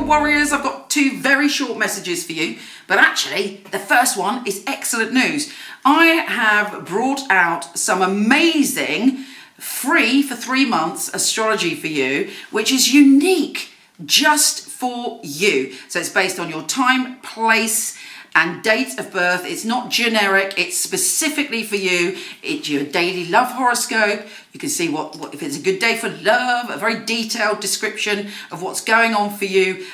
warriors, I've got two very short messages for you, but actually the first one is excellent news. I have brought out some amazing free for 3 months astrology for you, which is unique just for you. So it's based on your time, place, and date of birth. It's not generic, it's specifically for you. It's your daily love horoscope. You can see what if it's a good day for love, a very detailed description of what's going on for you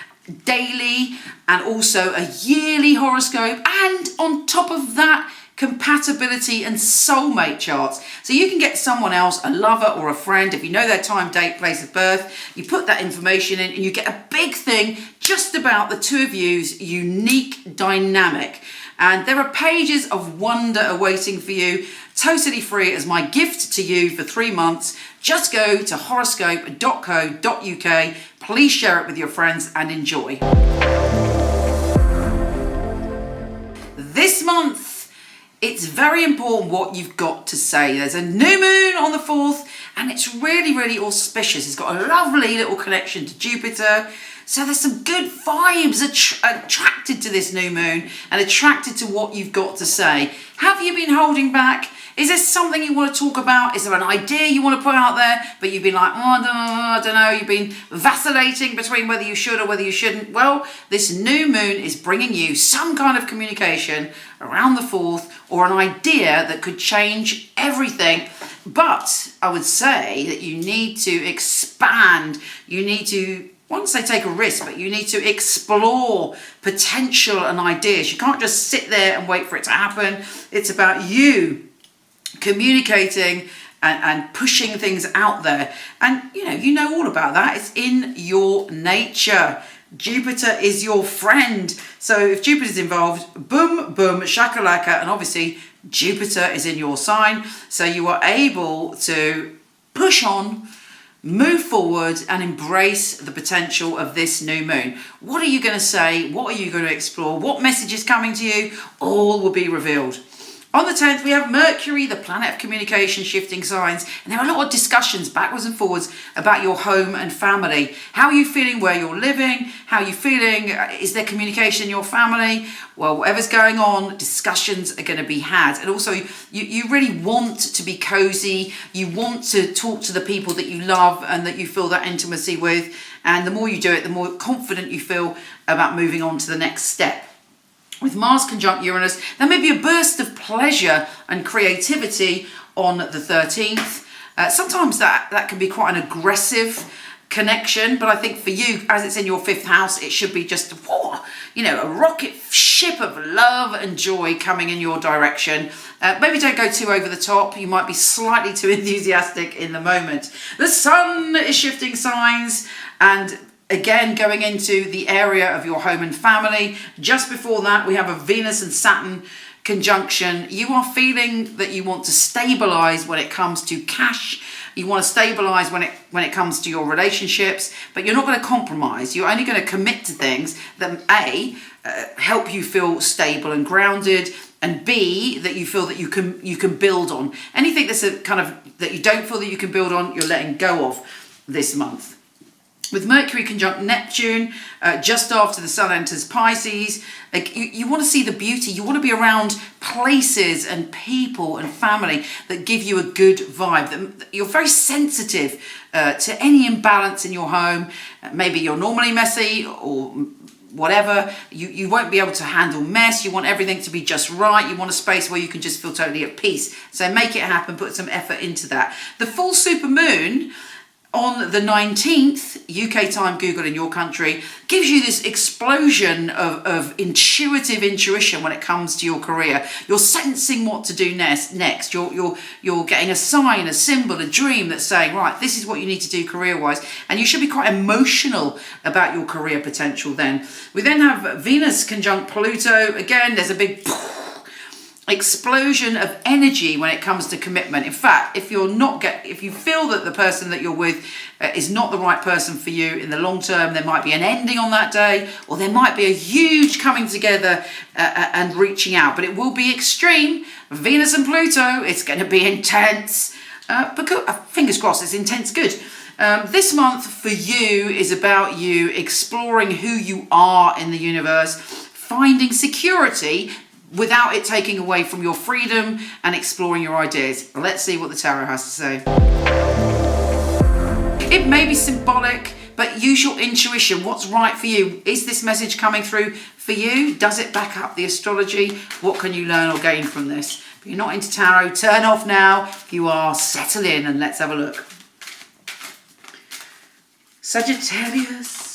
daily, and also a yearly horoscope, and on top of that, compatibility and soulmate charts. So you can get someone else, a lover or a friend, if you know their time, date, place of birth, you put that information in and you get a big thing just about the two of you's unique dynamic. And there are pages of wonder awaiting for you, totally free as my gift to you for 3 months. Just go to horoscope.co.uk. Please share it with your friends and enjoy. This month, it's very important what you've got to say. There's a new moon on the 4th and it's really, really auspicious. It's got a lovely little connection to Jupiter. So there's some good vibes attracted to this new moon and attracted to what you've got to say. Have you been holding back? Is there something you want to talk about? Is there an idea you want to put out there, but you've been like, oh, I don't know. You've been vacillating between whether you should or whether you shouldn't. Well, this new moon is bringing you some kind of communication around the 4th or an idea that could change everything. But I would say that you need to expand. You need to, I won't say take a risk, but you need to explore potential and ideas. You can't just sit there and wait for it to happen. It's about you communicating and pushing things out there. And you know all about that. It's in your nature. Jupiter is your friend. So if Jupiter's involved, boom, boom, shakalaka, and obviously Jupiter is in your sign. So you are able to push on, move forward, and embrace the potential of this new moon. What are you going to say? What are you going to explore? What message is coming to you? All will be revealed. On the 10th, we have Mercury, the planet of communication, shifting signs. And there are a lot of discussions backwards and forwards about your home and family. How are you feeling where you're living? How are you feeling? Is there communication in your family? Well, whatever's going on, discussions are going to be had. And also, you really want to be cozy. You want to talk to the people that you love and that you feel that intimacy with. And the more you do it, the more confident you feel about moving on to the next step. With Mars conjunct Uranus, there may be a burst of pleasure and creativity on the 13th. Sometimes that can be quite an aggressive connection, but I think for you, as it's in your 5th house, it should be just, a rocket ship of love and joy coming in your direction. Maybe don't go too over the top. You might be slightly too enthusiastic in the moment. The sun is shifting signs and again, going into the area of your home and family. Just before that, we have a Venus and Saturn conjunction. You are feeling that you want to stabilize when it comes to cash. You want to stabilize when it comes to your relationships, but you're not going to compromise. You're only going to commit to things that A, help you feel stable and grounded, and B, that you feel that you can build on. Anything that's a kind of that you don't feel that you can build on, you're letting go of this month. With Mercury conjunct Neptune, just after the Sun enters Pisces, you want to see the beauty. You want to be around places and people and family that give you a good vibe. You're very sensitive to any imbalance in your home. Maybe you're normally messy or whatever. You won't be able to handle mess. You want everything to be just right. You want a space where you can just feel totally at peace. So make it happen. Put some effort into that. The full supermoon on the 19th, UK time, Google in your country, gives you this explosion of intuitive intuition when it comes to your career. You're sensing what to do next. You're getting a sign, a symbol, a dream that's saying, right, this is what you need to do career-wise. And you should be quite emotional about your career potential then. We then have Venus conjunct Pluto. Again, there's a big explosion of energy when it comes to commitment. In fact, if you feel that the person that you're with is not the right person for you in the long term, there might be an ending on that day, or there might be a huge coming together and reaching out, but it will be extreme. Venus and Pluto, it's going to be intense. But fingers crossed, it's intense good. This month for you is about you exploring who you are in the universe, finding security without it taking away from your freedom, and exploring your ideas. Let's see what the tarot has to say. It may be symbolic, but use your intuition. What's right for you? Is this message coming through for you? Does it back up the astrology? What can you learn or gain from this? If you're not into tarot, turn off now. If you are, settle in and let's have a look. Sagittarius.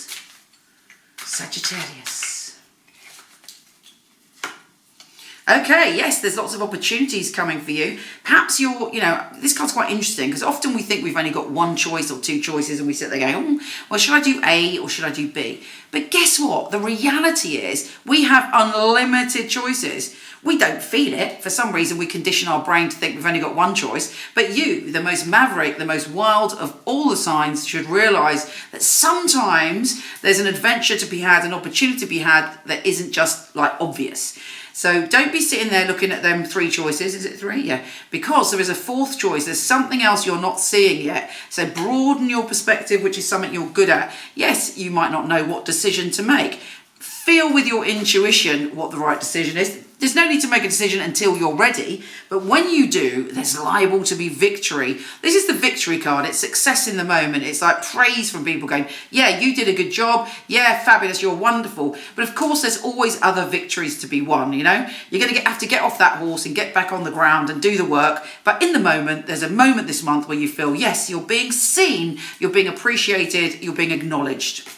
Okay, yes, there's lots of opportunities coming for you. Perhaps this card's quite interesting because often we think we've only got one choice or two choices and we sit there going, well, should I do A or should I do B? But guess what? The reality is we have unlimited choices. We don't feel it. For some reason, we condition our brain to think we've only got one choice. But you, the most maverick, the most wild of all the signs, should realise that sometimes there's an adventure to be had, an opportunity to be had that isn't just like obvious. So don't be sitting there looking at them three choices. Is it three? Yeah. Because there is a fourth choice. There's something else you're not seeing yet. So broaden your perspective, which is something you're good at. Yes, you might not know what decision to make. Feel with your intuition what the right decision is. There's no need to make a decision until you're ready, but when you do, there's liable to be victory. This is the victory card. It's success in the moment. It's like praise from people going, yeah, you did a good job. Yeah, fabulous. You're wonderful. But of course, there's always other victories to be won, you know? You're going to have to get off that horse and get back on the ground and do the work. But in the moment, there's a moment this month where you feel, yes, you're being seen, you're being appreciated, you're being acknowledged.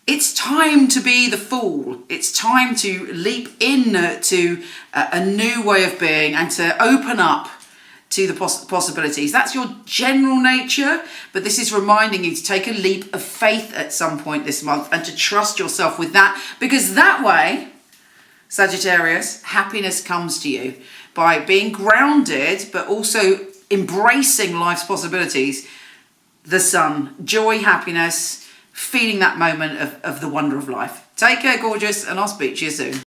It's time to be the fool. It's time to leap into a new way of being and to open up to the possibilities. That's your general nature, but this is reminding you to take a leap of faith at some point this month and to trust yourself with that, because that way, Sagittarius, happiness comes to you by being grounded, but also embracing life's possibilities. The sun, joy, happiness, feeling that moment of the wonder of life. Take care, gorgeous, and I'll speak to you soon.